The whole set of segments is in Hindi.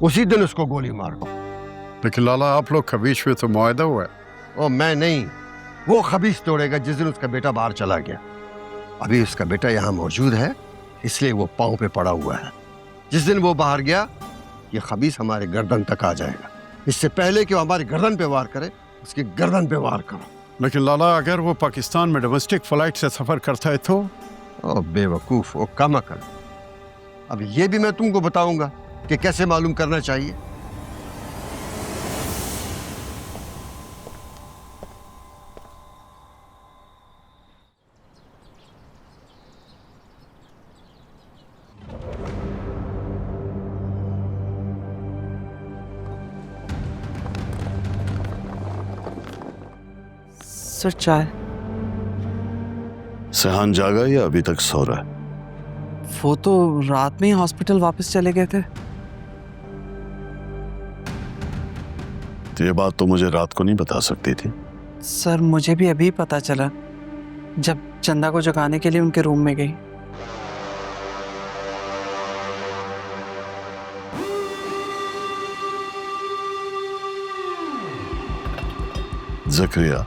उसी दिन उसको गोली मार दो। लेकिन लाला, आप लोग खबीश में तो मुआहदा हुआ है। ओ मैं नहीं, वो खबीस तोड़ेगा जिस दिन उसका बेटा बाहर चला गया। अभी उसका बेटा यहाँ मौजूद है, इसलिए वो पांव पे पड़ा हुआ है। जिस दिन वो बाहर गया, ये खबीस हमारे गर्दन तक आ जाएगा। इससे पहले कि वो हमारी गर्दन पे वार करे, उसकी गर्दन पे वार करो। लेकिन लाला, अगर वो पाकिस्तान में डोमेस्टिक फ्लाइट से सफर करता है तो? ओ बेवकूफ, ओ कम अकल। अब ये भी मैं तुमको बताऊंगा कि कैसे मालूम करना चाहिए। सर चाय। सेहान जागा या अभी तक सो रहा है? वो तो रात में ही हॉस्पिटल वापस चले गए थे। तो ये बात तो मुझे रात को नहीं बता सकती थी। सर मुझे भी अभी पता चला जब चंदा को जगाने के लिए उनके रूम में गई। ज़करिया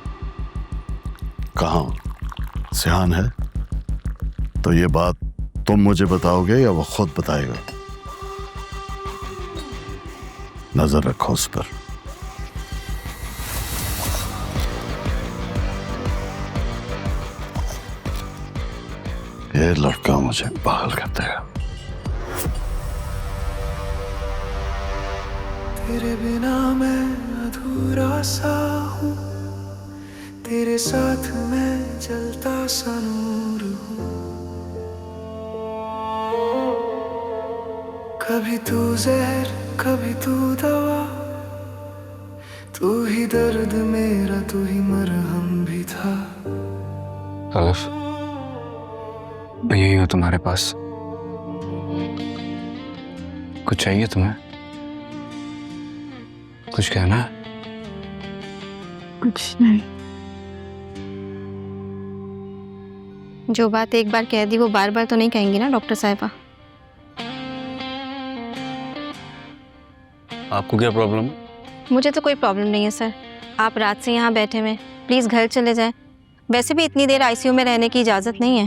कहाँ? सेहान है? तो ये बात तुम मुझे बताओगे या वो खुद बताएगा? नजर रखो उस पर। ये लड़का मुझे पागल कर देगा। तेरे बिना मैं अधूरा सा हूँ, तेरे साथ मैं जलता सा नूर हूँ। कभी तू जहर कभी तू दवा, तू ही दर्द मेरा, तू ही मरहम भी था। अलफ, मैं यही हूँ तुम्हारे पास। कुछ चाहिए तुम्हें? कुछ कहना है? कुछ नहीं। जो बात एक बार कह दी वो बार बार तो नहीं कहेंगी ना डॉक्टर साहिबा? आपको क्या प्रॉब्लम है? मुझे तो कोई प्रॉब्लम नहीं है सर। आप रात से यहाँ बैठे हुए, प्लीज घर चले जाएं। वैसे भी इतनी देर आईसीयू में रहने की इजाजत नहीं है।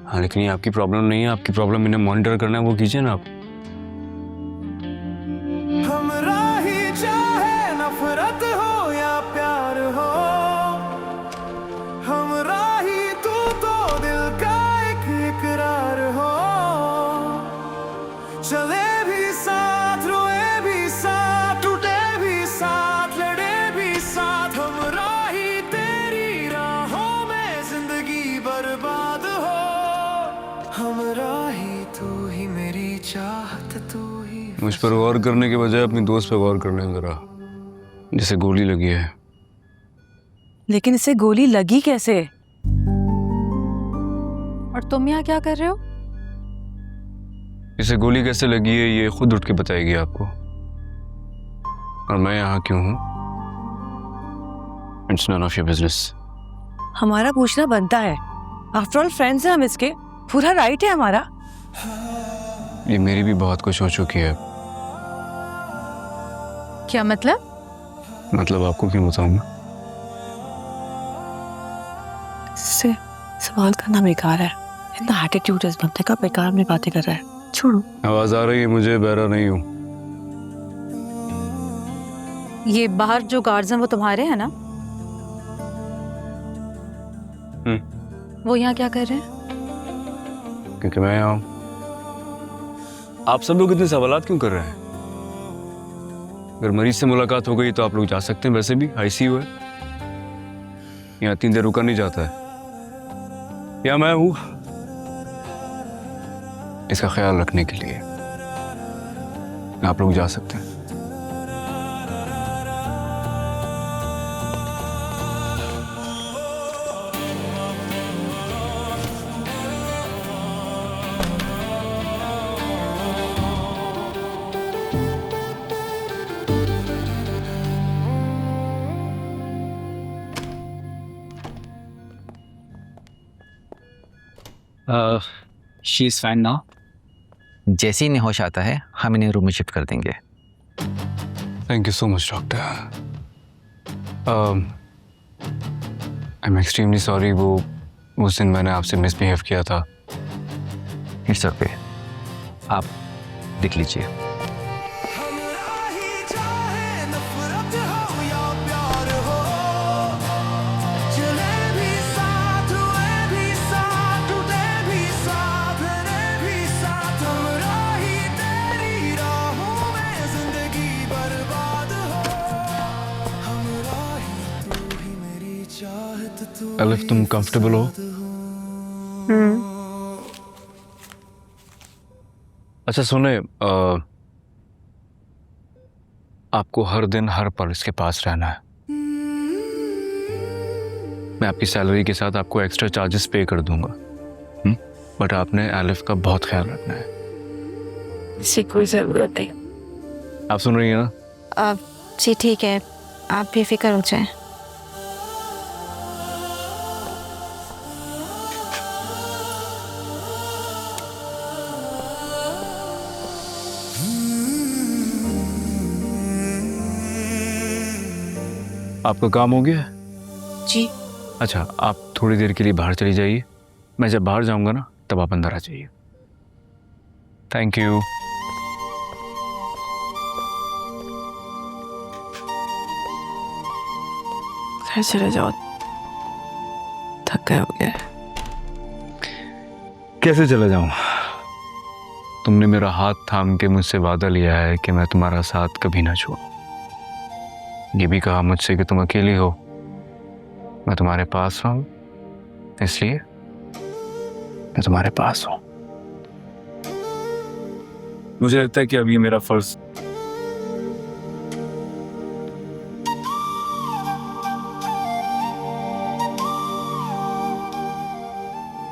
हाँ, लेकिन ये आपकी प्रॉब्लम नहीं है। आपकी प्रॉब्लम इन्हें मॉनिटर करना है, वो कीजिए ना आप। हमरा ही चाहे नफरत हो या प्यार हो, हमरा ही तू तो दिल का एक इकरार हो। चले भी साथ, रोए भी साथ, टूटे भी साथ, लड़े भी साथ। हमरा ही तेरी राहों में जिंदगी बर्बाद हो। हमरा ही तू ही मेरी चाहत, तू ही। मुझ पर गौर करने के बजाय अपनी दोस्त पर गौर कर लें जरा, जिसे गोली लगी है। लेकिन इसे गोली लगी कैसे? और तुम यहाँ क्या कर रहे हो? इसे गोली कैसे लगी है ये खुद उठ के बताएगी आपको। और मैं यहाँ क्यों हूँ, it's none of your business. हमारा पूछना बनता है। आफ्टर ऑल फ्रेंड्स हैं हम इसके, पूरा राइट है हमारा। ये मेरी भी बहुत कुछ हो चुकी है। क्या मतलब? मतलब आपको क्यों बताऊँ मैं? इससे सवाल करना बेकार है। इतना एटीट्यूड इस बंदे का, बेकार में बातें कर रहा है। छोड़ो। आवाज आ रही है मुझे, बहरा नहीं हूँ। ये बाहर जो गार्ड्स हैं वो तुम्हारे हैं ना? वो यहाँ क्या कर रहे हैं? क्योंकि मैं यहाँ हूँ। आप सब लोग इतने सवालात क्यों कर रहे हैं? अगर मरीज से मुलाकात हो गई तो आप लोग जा सकते हैं। वैसे भी आईसीयू है, यहाँ 3 देर रुका नहीं जाता है। या मैं हूँ इसका ख्याल रखने के लिए। आप लोग जा सकते हैं। She is fine now. जैसे ही इन्हें होश आता है हम इन्हें रूम में शिफ्ट कर देंगे। Thank you so much doctor. I am extremely sorry, वो उस दिन मैंने आपसे मिसबिहेव किया था। इट्स ओके, आप लिख लीजिए। हमरा ही चाहे नफरत हो या प्यार हो, चले भी साथ, रोए भी साथ, टूटे भी साथ, लड़े भी साथ, हमरा ही तेरी राहों में जिंदगी बर्बाद हो, हमरा ही तू ही मेरी चाहत, तू एलिफ, तुम कंफर्टेबल हो? अच्छा सुने, आपको हर दिन हर पल इसके पास रहना है। मैं आपकी सैलरी के साथ आपको एक्स्ट्रा चार्जेस पे कर दूंगा, बट आपने एलिफ का बहुत ख्याल रखना है। इसकी कोई जरूरत नहीं। आप सुन रही हैं ना? जी ठीक है, आप बेफिक्र हो जाएं। आपका काम हो गया? जी। अच्छा, आप थोड़ी देर के लिए बाहर चली जाइए। मैं जब बाहर जाऊंगा ना, तब आप अंदर आ जाइए। Thank you. घर चले जाओ, थक गए होगे। कैसे चला जाऊं? तुमने मेरा हाथ थाम के मुझसे वादा लिया है कि मैं तुम्हारा साथ कभी ना छोड़ूं। ये भी कहा मुझसे कि तुम अकेली हो, मैं तुम्हारे पास हूं, इसलिए मैं तुम्हारे पास हूं। मुझे लगता है कि अब ये मेरा फर्ज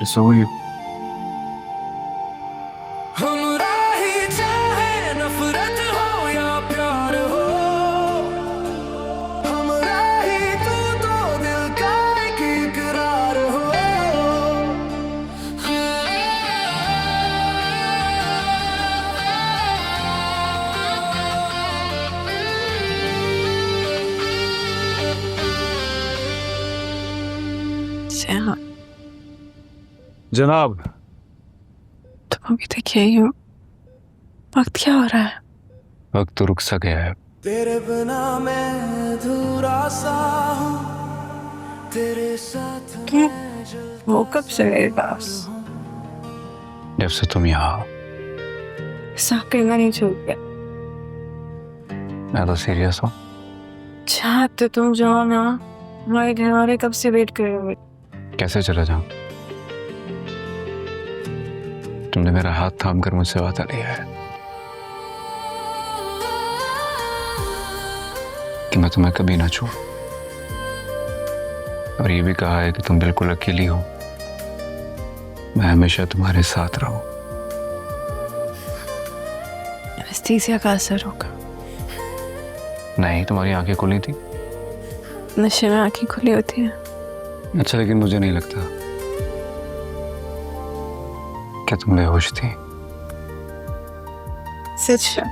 सो यू। हमरा ही चाहे नफरत हो या प्यार हो, हमरा ही तू तो दिल का एक इकरार हो, सेहान, जनाब। तुम अभी तक यही हो? वक्त क्या हो रहा है? वक्त तो रुक सा गया है। तेरे बिना मैं अधूरा सा हूँ, तेरे साथ मैं जलता वो कब से मेरे पास? जब से तुम यहाँ। साफ करना नहीं छोड़ गया। मैं तो सीरियस हूँ। चाहते तुम जाओ ना, हमारे घर वाले कब से वेट कर रहे होंगे। कैसे चला जाऊं? तुमने मेरा हाथ थाम कर मुझसे वादा लिया है कि मैं तुम्हें कभी ना छोड़ूं, और ये भी कहा है कि तुम बिल्कुल अकेली हो, मैं हमेशा तुम्हारे साथ रहूं। एनेस्थीसिया का असर होगा। नहीं, तुम्हारी आंखें खुली थी। नशे में आंखें खुली होती हैं। अच्छा, लेकिन मुझे नहीं लगता कि तुम बेहोश थी। सच है।